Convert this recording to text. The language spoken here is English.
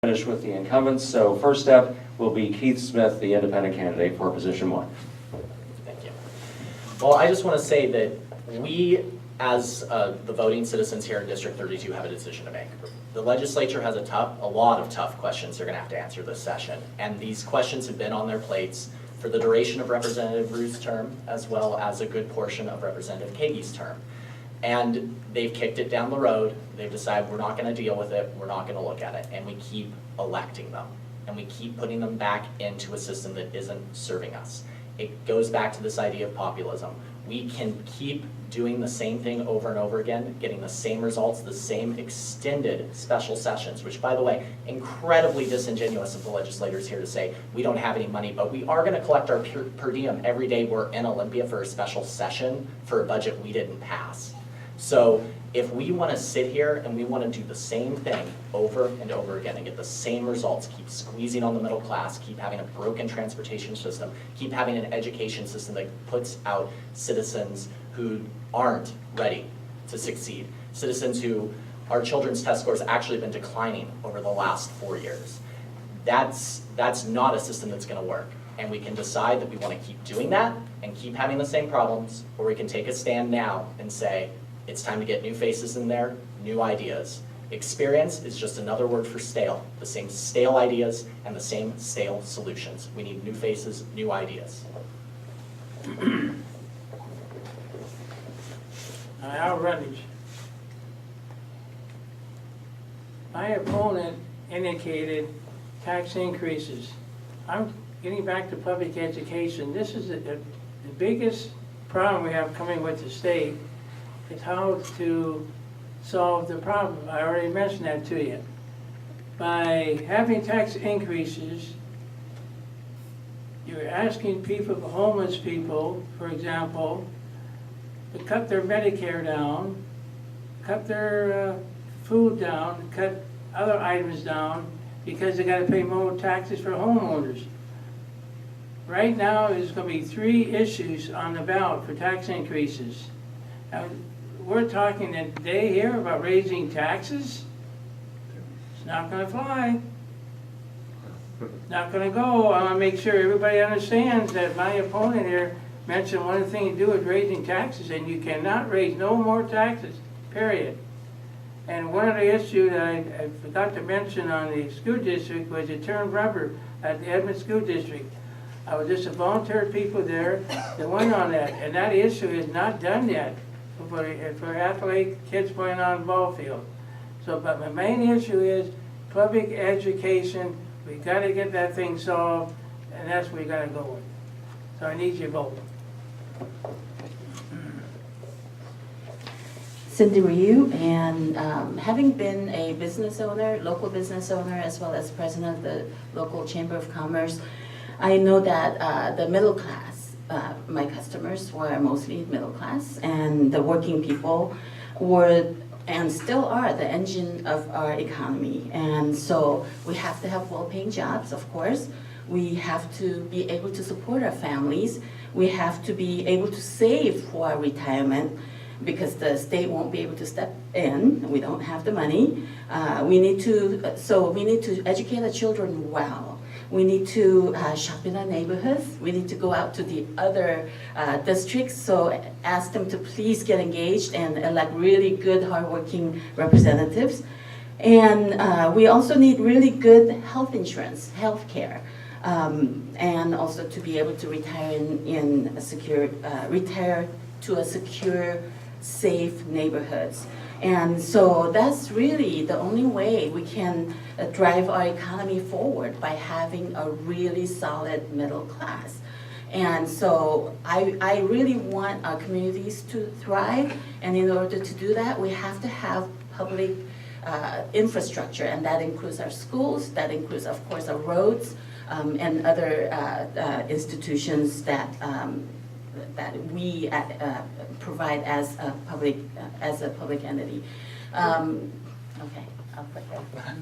Finish with the incumbents. So first up will be Keith Smith, the independent candidate for position 1. Thank you. Well, I just want to say that we, as the voting citizens here in District 32, have a decision to make. The legislature has a lot of tough questions they're going to have to answer this session, and these questions have been on their plates for the duration of Representative Rue's term, as well as a good portion of Representative Kagi's term. And they've kicked it down the road. They've decided we're not going to deal with it, we're not going to look at it, and we keep electing them. And we keep putting them back into a system that isn't serving us. It goes back to this idea of populism. We can keep doing the same thing over and over again, getting the same results, the same extended special sessions, which, by the way, incredibly disingenuous of the legislators here to say we don't have any money, but we are going to collect our per diem every day we're in Olympia for a special session for a budget we didn't pass. So if we want to sit here and we want to do the same thing over and over again and get the same results, keep squeezing on the middle class, keep having a broken transportation system, keep having an education system that puts out citizens who aren't ready to succeed, citizens who our children's test scores actually have been declining over the last 4 years. That's not a system that's going to work. And we can decide that we want to keep doing that and keep having the same problems, or we can take a stand now and say, it's time to get new faces in there, new ideas. Experience is just another word for stale. The same stale ideas and the same stale solutions. We need new faces, new ideas. Al Rutledge. My opponent indicated tax increases. I'm getting back to public education. This is the biggest problem we have coming with the state. It's how to solve the problem. I already mentioned that to you. By having tax increases, you're asking people, homeless people, for example, to cut their Medicare down, cut their food down, cut other items down, because they got to pay more taxes for homeowners. Right now, there's going to be 3 issues on the ballot for tax increases. Now, we're talking today here about raising taxes. It's not going to fly. It's not going to go. I want to make sure everybody understands that my opponent here mentioned one of the things to do with raising taxes, and you cannot raise no more taxes, period. And one of the issues that I forgot to mention on the school district was the turned rubber at the Edmond School District. I was just a volunteer people there that went on that, and that issue is not done yet for athlete kids playing on the ball field. So, but my main issue is public education. We got to get that thing solved, and that's where we got to go with. So I need your vote. Cindy Ryu, and having been a business owner, local business owner, as well as president of the local Chamber of Commerce, I know that the middle class, my customers were mostly middle class, and the working people were and still are the engine of our economy. And so we have to have well-paying jobs, of course. We have to be able to support our families. We have to be able to save for our retirement, because the state won't be able to step in. We don't have the money. We need to educate our children well. We need to shop in our neighborhoods. We need to go out to the other districts, so ask them to please get engaged and elect really good, hardworking representatives. And we also need really good health insurance, health care, and also to be able to retire in a secure, retire to a secure, safe neighborhoods. And so that's really the only way we can drive our economy forward, by having a really solid middle class. And so I really want our communities to thrive, and in order to do that, we have to have public infrastructure, and that includes our schools, that includes, of course, our roads, and other institutions that we provide as a public entity. Okay, I'll put that.